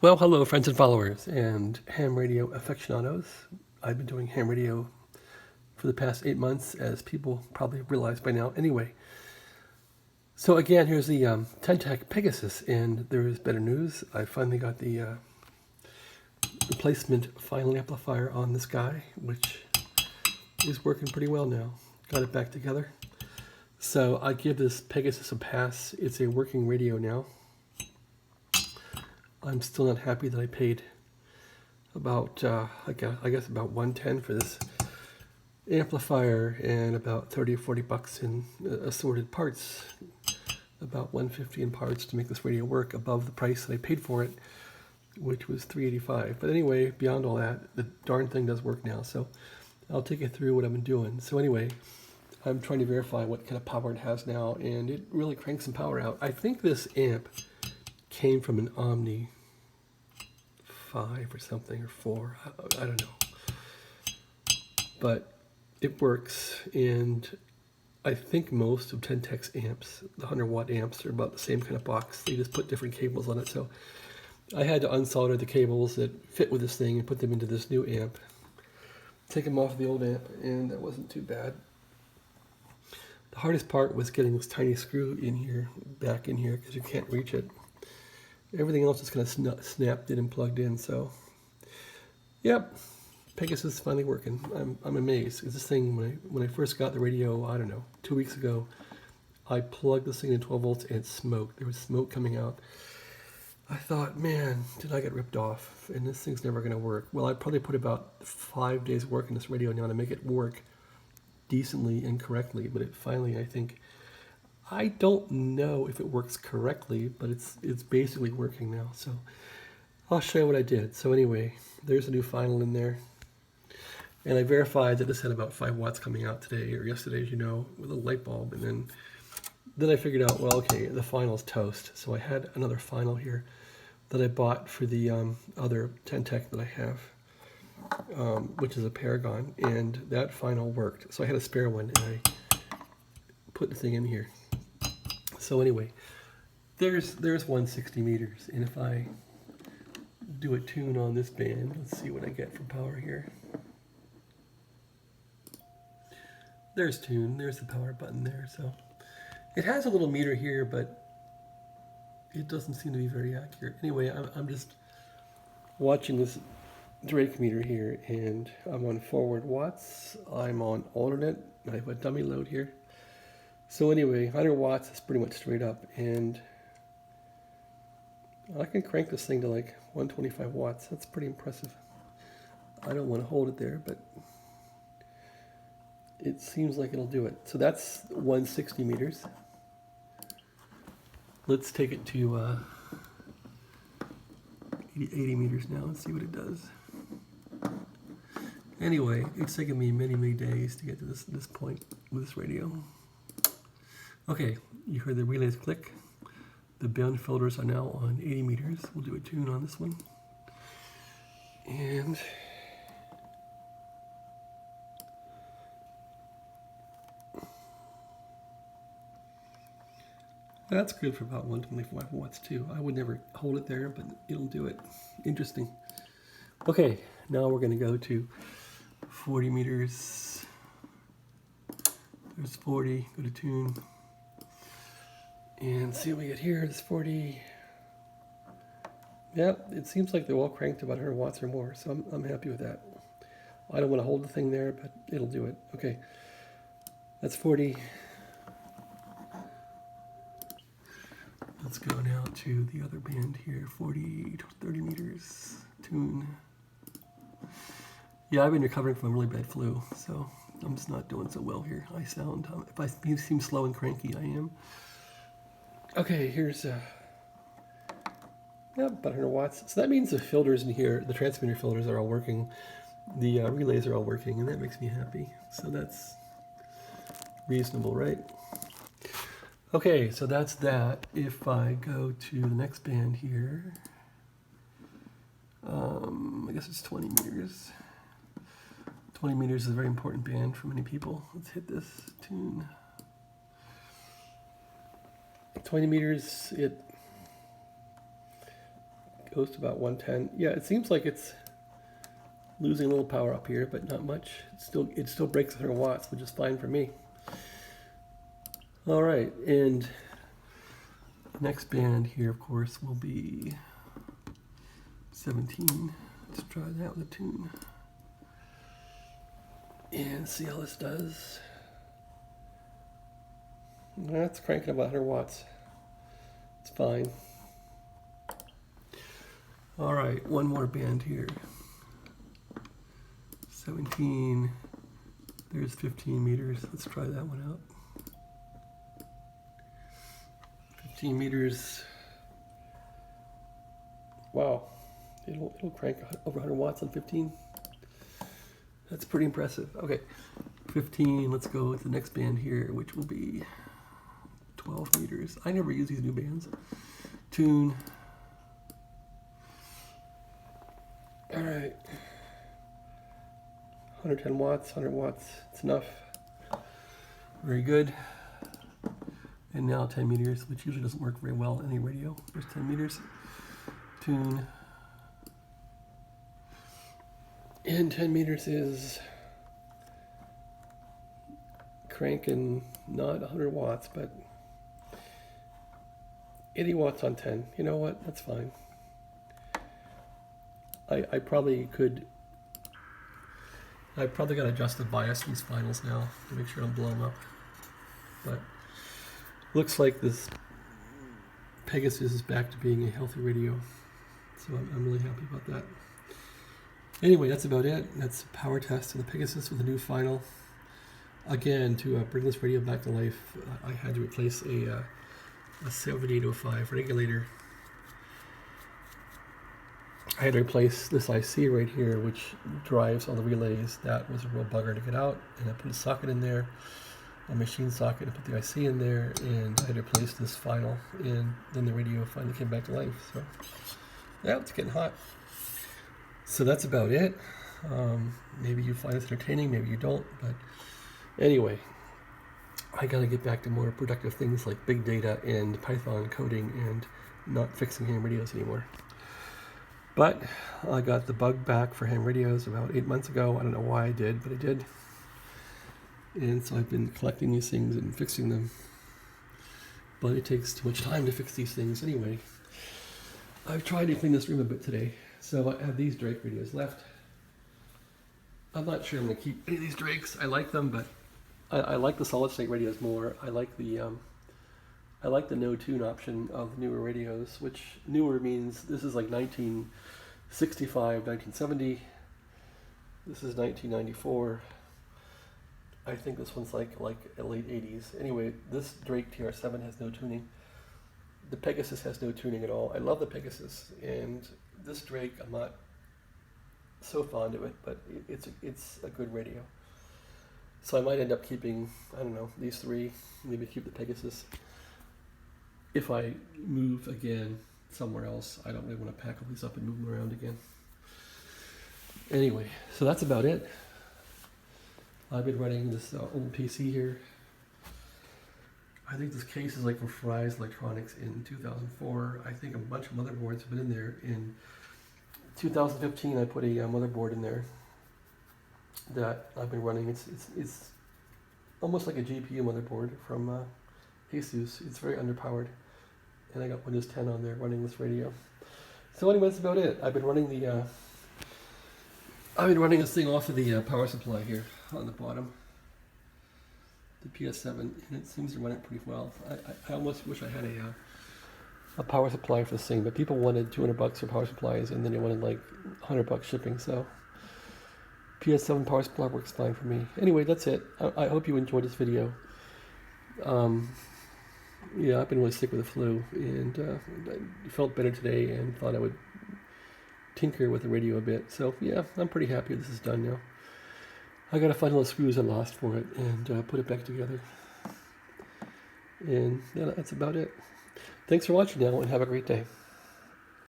Well, hello, friends and followers and ham radio aficionados. I've been doing ham radio for the past 8 months, as people probably realize by now. Anyway, so again, here's the Tec Pegasus, and there is better news. I finally got the replacement final amplifier on this guy, which is working pretty well now. Got it back together. So I give this Pegasus a pass. It's a working radio now. I'm still not happy that I paid about, I guess about $110 for this amplifier and about 30 or 40 bucks in assorted parts, about $150 in parts to make this radio work above the price that I paid for it, which was $385. But anyway, beyond all that, the darn thing does work now. So I'll take you through what I've been doing. So anyway, I'm trying to verify what kind of power it has now, and it really cranks some power out. I think this amp came from an Omni 5 or something, or 4, I don't know. But it works, and I think most of Tec's amps, the 100 watt amps, are about the same kind of box. They just put different cables on it. So I had to unsolder the cables that fit with this thing and put them into this new amp. Take them off the old amp, and that wasn't too bad. The hardest part was getting this tiny screw in here, back in here, because you can't reach it. Everything else is kind of snapped in and plugged in. So, yep, Pegasus is finally working. I'm amazed. Because this thing, when I first got the radio, I don't know, 2 weeks ago, I plugged this thing in 12 volts and it smoked. There was smoke coming out. I thought, man, did I get ripped off? And this thing's never going to work. Well, I probably put about 5 days work in this radio now to make it work decently and correctly. But it finally, I think, I don't know if it works correctly, but it's basically working now. So I'll show you what I did. So anyway, there's a new final in there. And I verified that this had about 5 watts coming out today or yesterday, as you know, with a light bulb. And then I figured out, well, okay, the final's toast. So I had another final here that I bought for the other Tec that I have, which is a Paragon, and that final worked. So I had a spare one, and I put the thing in here. So anyway, there's 160 meters, and if I do a tune on this band, let's see what I get for power here. There's tune, there's the power button there. So it has a little meter here, but it doesn't seem to be very accurate. Anyway, I'm just watching this Drake meter here, and I'm on forward watts, I'm on alternate, I have a dummy load here. So anyway, 100 watts is pretty much straight up, and I can crank this thing to like 125 watts. That's pretty impressive. I don't want to hold it there, but it seems like it'll do it. So that's 160 meters. Let's take it to 80 meters now and see what it does. Anyway, it's taken me many, many days to get to this point with this radio. Okay, you heard the relays click. The band filters are now on 80 meters. We'll do a tune on this one. And that's good for about 125 watts too. I would never hold it there, but it'll do it. Interesting. Okay, now we're going to go to 40 meters. There's 40, go to tune. And see what we get here. It's 40. Yep, it seems like they're all cranked to about 100 watts or more, so I'm happy with that. I don't want to hold the thing there, but it'll do it. Okay, that's 40. Let's go now to the other band here, 40, 30 meters, tune. Yeah, I've been recovering from a really bad flu, so I'm just not doing so well here. I sound, if I seem slow and cranky, I am. Okay, here's yep, about 100 watts. So that means the filters in here, the transmitter filters are all working. The relays are all working, and that makes me happy. So that's reasonable, right? Okay, so that's that. If I go to the next band here, I guess it's 20 meters. 20 meters is a very important band for many people. Let's hit this tune. 20 meters, it goes to about 110. Yeah, it seems like it's losing a little power up here, but not much. It still breaks 100 watts, which is fine for me. All right, and the next band here, of course, will be 17. Let's try that with a tune. And see how this does. That's cranking about 100 watts. It's fine. All right, one more band here. 17. There's 15 meters. Let's try that one out. 15 meters. Wow. It'll crank over 100 watts on 15. That's pretty impressive. Okay, 15. Let's go with the next band here, which will be 12 meters. I never use these new bands. Tune. All right. 110 watts, 100 watts. It's enough. Very good. And now 10 meters, which usually doesn't work very well in any radio. There's 10 meters. Tune. And 10 meters is cranking not 100 watts, but 80 watts on 10. You know what? That's fine. I probably could. I probably got to adjust the bias in these finals now to make sure I don't blow them up. But looks like this Pegasus is back to being a healthy radio. So I'm really happy about that. Anyway, that's about it. That's a power test of the Pegasus with a new final. Again, to bring this radio back to life, I had to replace a 7805 regulator. I had to replace this IC right here, which drives all the relays. That was a real bugger to get out, and I put a socket in there, a machine socket, and put the IC in there, and I had to replace this final, and then the radio finally came back to life. So, yeah, it's getting hot. So that's about it. Maybe you find this entertaining, maybe you don't, but anyway, I gotta get back to more productive things like big data and Python coding and not fixing ham radios anymore. But I got the bug back for ham radios about 8 months ago. I don't know why I did, but I did. And so I've been collecting these things and fixing them. But it takes too much time to fix these things anyway. I've tried to clean this room a bit today. So I have these Drake radios left. I'm not sure I'm going to keep any of these Drakes. I like them, but I like the solid state radios more. I like the no tune option of newer radios, which newer means this is like 1965, 1970. This is 1994. I think this one's like late 80s. Anyway, this Drake TR7 has no tuning. The Pegasus has no tuning at all. I love the Pegasus, and this Drake, I'm not so fond of it, but it's a good radio. So I might end up keeping, I don't know, these three, maybe keep the Pegasus. If I move again somewhere else, I don't really want to pack all these up and move them around again. Anyway, so that's about it. I've been running this old PC here. I think this case is like from Fry's Electronics in 2004. I think a bunch of motherboards have been in there. In 2015, I put a motherboard in there that I've been running. It's almost like a GPU motherboard from Asus. It's very underpowered, and I got Windows 10 on there running this radio. So anyway, that's about it. I've been running this thing off of the power supply here on the bottom, the PS7, and it seems to run it pretty well. I almost wish I had a power supply for this thing, but people wanted $200 for power supplies, and then they wanted like $100 shipping. So PS7 power supply works fine for me. Anyway, that's it. I hope you enjoyed this video. Yeah, I've been really sick with the flu, and I felt better today and thought I would tinker with the radio a bit. So yeah, I'm pretty happy this is done now. I gotta find all the screws I lost for it and put it back together. And yeah, that's about it. Thanks for watching now, and have a great day.